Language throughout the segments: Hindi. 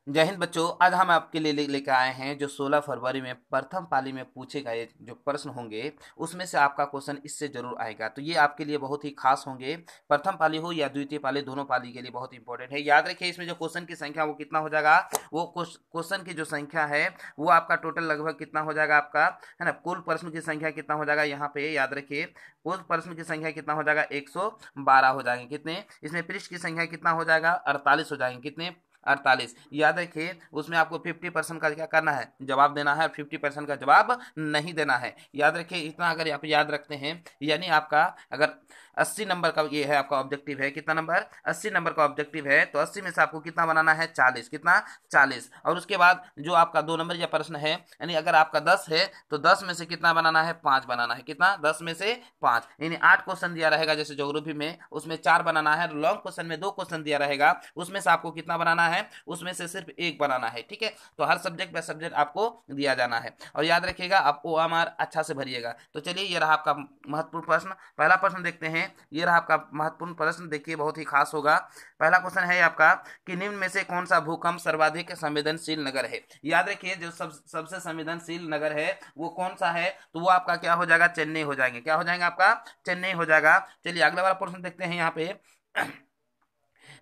जय हिंद बच्चों। आज हम आपके लिए लेकर आए हैं जो 16 फरवरी में प्रथम पाली में पूछे गए जो प्रश्न होंगे उसमें से आपका क्वेश्चन इससे जरूर आएगा। तो ये आपके लिए बहुत ही खास होंगे। प्रथम पाली हो या द्वितीय पाली, दोनों पाली के लिए बहुत इंपॉर्टेंट है। याद रखिए, इसमें जो क्वेश्चन की संख्या वो कितना हो जाएगा, वो क्वेश्चन की जो संख्या है वो आपका टोटल लगभग कितना हो जाएगा आपका, है ना। कुल प्रश्न की संख्या कितना हो जाएगा, यहाँ पे याद रखिए, कुल प्रश्न की संख्या कितना हो जाएगा, 112 हो जाएंगे। कितने, इसमें पृष्ठ की संख्या कितना हो जाएगा, 48 हो जाएंगे। कितने, 48। याद रखिए, उसमें आपको 50% का क्या करना है, जवाब देना है, 50% का जवाब नहीं देना है। याद रखिए, इतना अगर आप याद रखते हैं, यानी आपका अगर 80 नंबर का ये है आपका ऑब्जेक्टिव है, कितना नंबर, 80 नंबर का ऑब्जेक्टिव है, तो 80 में से आपको कितना बनाना है, 40। कितना, 40। और उसके बाद जो आपका 2 नंबर या प्रश्न है, यानी अगर आपका 10 है तो 10 में से कितना बनाना है, 5 बनाना है। कितना, 10 में से 5, यानी 8 क्वेश्चन दिया रहेगा जैसे ज्योग्राफी में, उसमें 4 बनाना है। लॉन्ग क्वेश्चन में 2 क्वेश्चन दिया रहेगा, उसमें से आपको कितना बनाना है, उसमें से सिर्फ 1 बनाना है। ठीक है, तो हर सब्जेक्ट बाय सब्जेक्ट आपको दिया जाना है। और याद रखिएगा, आप OMR अच्छा से भरिएगा। तो चलिए, ये रहा आपका महत्वपूर्ण प्रश्न। पहला प्रश्न देखते हैं, ये रहा आपका महत्वपूर्ण प्रश्न। देखिए, बहुत ही खास होगा। पहला क्वेश्चन है आपका कि निम्न में से कौन सा भूकंप सर्वाधिक संवेदनशील नगर है। याद रखिए, जो सबसे संवेदनशील नगर है वो कौन सा है, तो वो आपका क्या हो जाएगा, चेन्नई हो जाएंगे। क्या हो जाएगा आपका, चेन्नई हो जाएगा। चलिए अगला वाला प्रश्न देखते हैं। यहाँ पे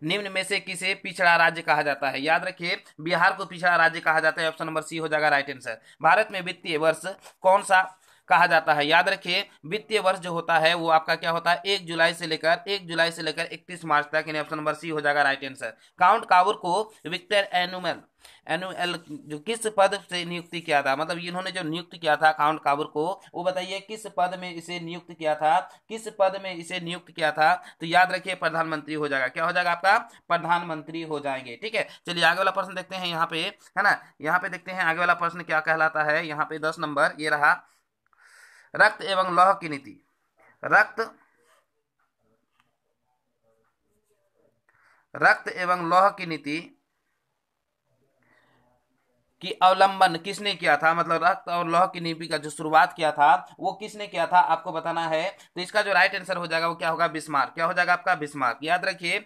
निम्न में से किसे पिछड़ा राज्य कहा जाता है। याद रखिए, बिहार को पिछड़ा राज्य कहा जाता है। ऑप्शन नंबर सी हो जाएगा राइट आंसर। भारत में वित्तीय वर्ष कौन सा कहा जाता है। याद रखिए, वित्तीय वर्ष जो होता है वो आपका क्या होता है, 1 जुलाई से लेकर 31 मार्च तक, यानी ऑप्शन नंबर सी हो जाएगा राइट आंसर। काउंट काबूर को विक्टर एनुअल एनुअल जो किस पद से नियुक्ति किया था, मतलब इन्होंने जो नियुक्त किया था काउंट काबूर को, वो बताइए किस पद में इसे नियुक्त किया था, किस पद में इसे नियुक्त किया था। तो याद रखिए, प्रधानमंत्री हो जाएगा। क्या हो जाएगा आपका, प्रधानमंत्री हो जाएंगे। ठीक है, चलिए आगे वाला प्रश्न देखते हैं। यहाँ पे है ना, यहाँ पे देखते हैं आगे वाला प्रश्न क्या कहलाता है। यहाँ पे 10 नंबर ये रहा, रक्त एवं लौह की नीति। रक्त रक्त एवं लौह की नीति कि अवलंबन किसने किया था, मतलब रक्त और लौह की नीति का जो शुरुआत किया था वो किसने किया था, आपको बताना है। तो इसका जो राइट आंसर हो जाएगा वो क्या होगा, बिस्मार्क। क्या हो जाएगा आपका, बिस्मार्क। याद रखिए,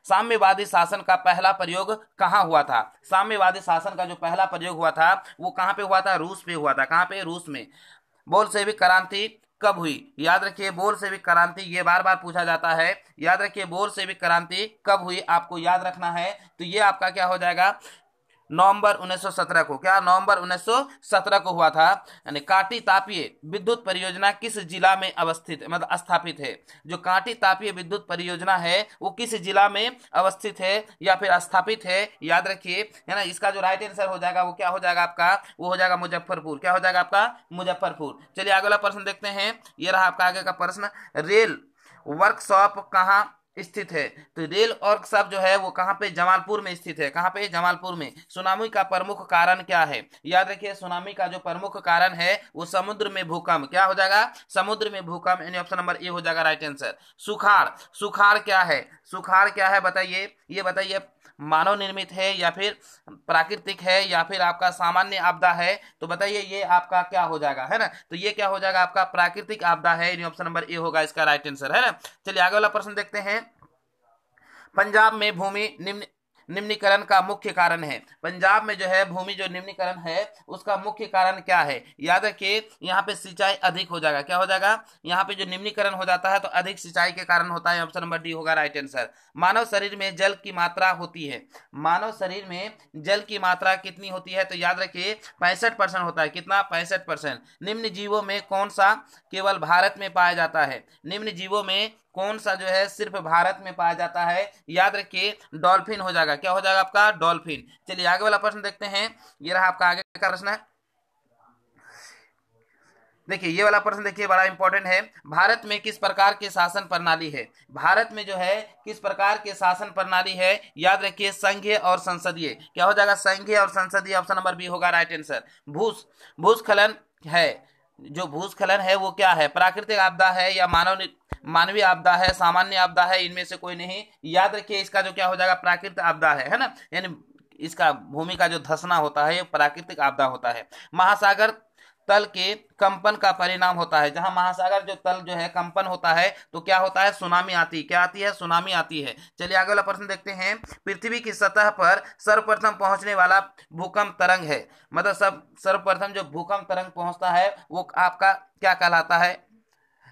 साम्यवादी शासन का पहला प्रयोग कहाँ हुआ था। साम्यवादी शासन का जो पहला प्रयोग हुआ था वो कहाँ पे हुआ था, रूस पे हुआ था। कहाँ पे, रूस में। बोल्शेविक क्रांति कब हुई। याद रखिए, बोल्शेविक क्रांति, ये बार बार पूछा जाता है। याद रखिए, बोल्शेविक क्रांति कब हुई, आपको याद रखना है। तो ये आपका क्या हो जाएगा, नवंबर 1917 को। क्या, नवंबर 1917 को हुआ था। यानी कांटी तापीय विद्युत परियोजना किस जिला में अवस्थित, मतलब स्थापित है। जो कांटी तापीय विद्युत परियोजना है वो किस जिला में अवस्थित है या फिर स्थापित है, याद रखिए, है ना। इसका जो राइट आंसर हो जाएगा वो क्या हो जाएगा आपका, वो हो जाएगा मुजफ्फरपुर। क्या हो जाएगा आपका, मुजफ्फरपुर। चलिए आगे वाला प्रश्न देखते हैं। ये रहा आपका आगे का प्रश्न, रेल वर्कशॉप कहाँ स्थित है। तो रेल वर्कशॉप जो है वो कहाँ पे, जमालपुर में स्थित है। कहाँ पे, जमालपुर में। सुनामी का प्रमुख कारण क्या है। याद रखिए, सुनामी का जो प्रमुख कारण है वो समुद्र में भूकंप। क्या हो जाएगा, समुद्र में भूकंप, यानी ऑप्शन नंबर ए हो जाएगा राइट आंसर। सुखाड़, सुखाड़ क्या है, सुखाड़ क्या है बताइए, ये बताइए, मानव निर्मित है या फिर प्राकृतिक है या फिर आपका सामान्य आपदा है। तो बताइए ये आपका क्या हो जाएगा, है ना। तो ये क्या हो जाएगा आपका, प्राकृतिक आपदा है, यानी ऑप्शन नंबर ए होगा इसका राइट आंसर, है ना। चलिए आगे वाला प्रश्न देखते हैं। पंजाब में भूमि निम्नीकरण का मुख्य कारण है। पंजाब में जो है भूमि जो निम्नीकरण है उसका मुख्य कारण क्या है। याद रखिए, यहाँ पे सिंचाई अधिक हो जाएगा। क्या हो जाएगा, यहाँ पे जो निम्नीकरण हो जाता है तो अधिक सिंचाई के कारण होता है। ऑप्शन नंबर डी होगा राइट आंसर। मानव शरीर में जल की मात्रा होती है, मानव शरीर में जल की मात्रा कितनी होती है। तो याद रखिए, 65% होता है। कितना, 65%। निम्न जीवों में कौन सा केवल भारत में पाया जाता है। निम्न जीवों में कौन सा जो है सिर्फ भारत में पाया जाता है। याद रखिए, डॉल्फिन हो जाएगा। क्या हो जाएगा आपका, डॉल्फिन। चलिए आगे वाला प्रश्न देखते हैं। ये रहा आपका आगे का प्रश्न है। देखिए ये वाला प्रश्न, देखिए बड़ा इंपॉर्टेंट है। भारत में किस प्रकार की शासन प्रणाली है। भारत में जो है किस प्रकार की शासन प्रणाली है। याद रखिए, संघीय और संसदीय। क्या हो जाएगा, संघीय और संसदीय। ऑप्शन नंबर बी होगा राइट आंसर। भूस्खलन है, जो भूस्खलन है वो क्या है, प्राकृतिक आपदा है या मानवीय आपदा है, सामान्य आपदा है, इनमें से कोई नहीं। याद रखिए, इसका जो क्या हो जाएगा, प्राकृतिक आपदा है ना। यानी इसका भूमि का जो धंसना होता है ये प्राकृतिक आपदा होता है। महासागर तल के कंपन का परिणाम होता है। जहां महासागर जो तल जो है कंपन होता है तो क्या होता है, सुनामी आती है। क्या आती है, सुनामी आती है। चलिए आगे वाला प्रश्न देखते हैं। पृथ्वी की सतह पर सर्वप्रथम पहुंचने वाला भूकंप तरंग है, मतलब सब सर्वप्रथम जो भूकंप तरंग पहुंचता है वो आपका क्या कहलाता है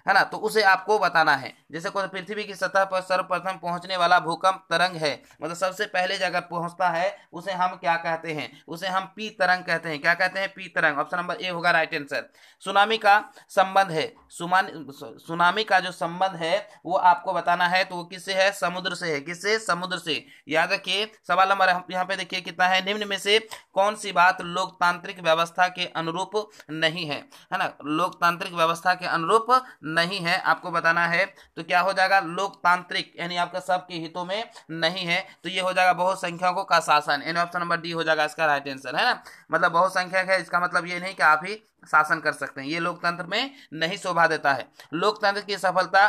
ना, तो उसे आपको बताना है। जैसे कोई पृथ्वी की सतह पर सर्वप्रथम पहुंचने वाला भूकंप तरंग है, मतलब सबसे पहले जगह पहुंचता है उसे हम क्या कहते हैं, उसे हम पी तरंग कहते हैं। क्या कहते हैं, पी तरंग। ऑप्शन नंबर ए होगा राइट आंसर। सुनामी का संबंध है, सुनामी का जो संबंध है वो आपको बताना है, तो वो किससे है, समुद्र से है। किससे, समुद्र से। याद रखिए सवाल नंबर यहाँ पे देखिए कितना है, निम्न में से कौन सी बात लोकतांत्रिक व्यवस्था के अनुरूप नहीं है ना, लोकतांत्रिक व्यवस्था के अनुरूप नहीं है, आपको बताना है। तो क्या हो जाएगा, लोकतांत्रिक यानी आपका सबके हितों में नहीं है, तो ये हो जाएगा बहुसंख्यकों का शासन, यानी ऑप्शन नंबर डी हो जाएगा इसका राइट आंसर, है ना। मतलब बहुसंख्यक है, इसका मतलब ये नहीं कि आप ही शासन कर सकते हैं, ये लोकतंत्र में नहीं शोभा देता है। लोकतंत्र की सफलता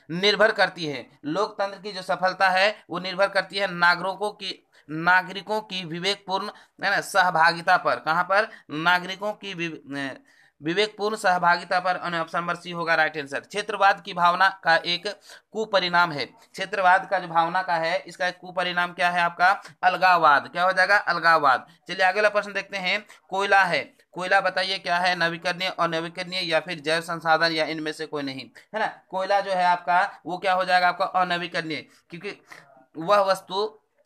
निर्भर करती है, लोकतंत्र की जो सफलता है वो निर्भर करती है नागरिकों की विवेकपूर्ण, है ना, सहभागिता पर। कहां पर, नागरिकों की विवेकपूर्ण सहभागिता पर। ऑप्शन नंबर सी होगा राइट आंसर। क्षेत्रवाद की भावना का एक कुपरिणाम है, क्षेत्रवाद का जो भावना का है इसका एक कुपरिणाम क्या है आपका, अलगाववाद। क्या हो जाएगा, अलगाववाद। चलिए आगे वाला प्रश्न देखते हैं। कोयला है, कोयला बताइए क्या है, नवीकरणीय, अनवीकरणीय या फिर जैव संसाधन या इनमें से कोई नहीं, है ना। कोयला जो है आपका वो क्या हो जाएगा आपका, अनवीकरणीय, क्योंकि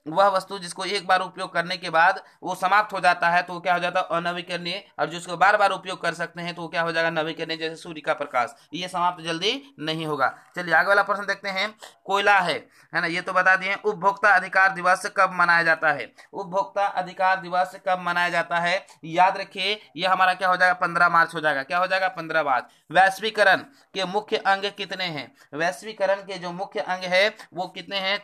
वह वस्तु जिसको एक बार उपयोग करने के बाद वो समाप्त हो जाता है तो वो क्या हो जाता है, अनवीकरणीय। और जिसको बार बार उपयोग कर सकते हैं तो वो क्या हो जाएगा, नवीकरणीय। जैसे सूर्य का प्रकाश, ये समाप्त जल्दी नहीं होगा। चलिए आगे वाला प्रश्न देखते हैं। कोयला है ना, ये तो बता दिए। उपभोक्ता अधिकार दिवस कब मनाया जाता है, उपभोक्ता अधिकार दिवस कब मनाया जाता है, याद रखिए ये हमारा क्या हो जाएगा, 15 मार्च हो जाएगा। क्या हो जाएगा, 15 मार्च। वैश्वीकरण के मुख्य अंग कितने हैं, वैश्वीकरण के जो मुख्य अंग है वो कितने हैं,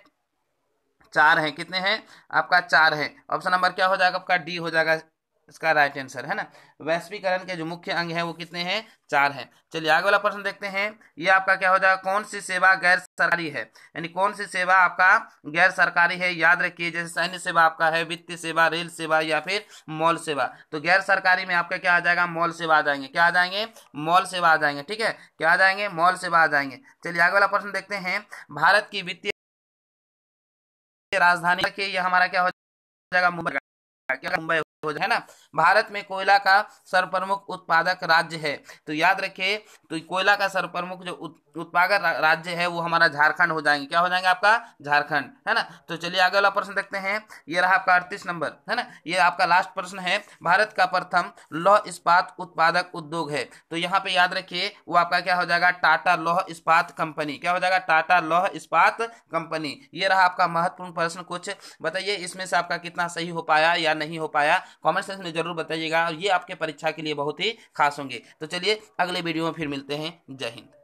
4 हैं। कितने हैं आपका, 4 हैं। ऑप्शन नंबर क्या हो जाएगा आपका, डी हो जाएगा इसका राइट आंसर, है ना। वैश्वीकरण के जो मुख्य अंग है वो कितने हैं, 4 हैं। चलिए आगे वाला प्रश्न देखते हैं। ये आपका क्या हो जाएगा, कौन सी सेवा गैर सरकारी है, यानी कौन सी सेवा आपका गैर सरकारी है। याद रखिए जैसे सैन्य सेवा आपका है, वित्तीय सेवा, रेल सेवा या फिर मॉल सेवा। तो गैर सरकारी में आपका क्या आ जाएगा, मॉल सेवा आ जाएंगे। क्या आ जाएंगे, मॉल सेवा आ जाएंगे। ठीक है, क्या आ जाएंगे, मॉल सेवा आ जाएंगे। चलिए आगे वाला प्रश्न देखते हैं। भारत की वित्तीय राजधानी के ये हमारा क्या हो जाएगा, मुंबई का। क्या, मुंबई हो जाए, है ना। भारत में कोयला का सर्वप्रमुख उत्पादक राज्य है, तो याद रखिए तो कोयला का सर्वप्रमुख जो उत्पादक राज्य है वो हमारा झारखंड हो जाएंगे। क्या हो जाएंगे आपका, झारखंड, है ना। तो चलिए आगे वाला प्रश्न देखते हैं। ये रहा आपका 38 नंबर, है ना। ये आपका लास्ट प्रश्न है। भारत का प्रथम लौह इस्पात उत्पादक उद्योग है, तो यहाँ पे याद रखिए वो आपका क्या हो जाएगा, टाटा लौह इस्पात कंपनी। क्या हो जाएगा, टाटा लौह इस्पात कंपनी। ये रहा आपका महत्वपूर्ण प्रश्न। कुछ बताइए इसमें से आपका कितना सही हो पाया या नहीं हो पाया, कमेंट सेक्शन में जरूर बताइएगा। और ये आपके परीक्षा के लिए बहुत ही खास होंगे। तो चलिए अगले वीडियो में फिर मिलते हैं। जय हिंद।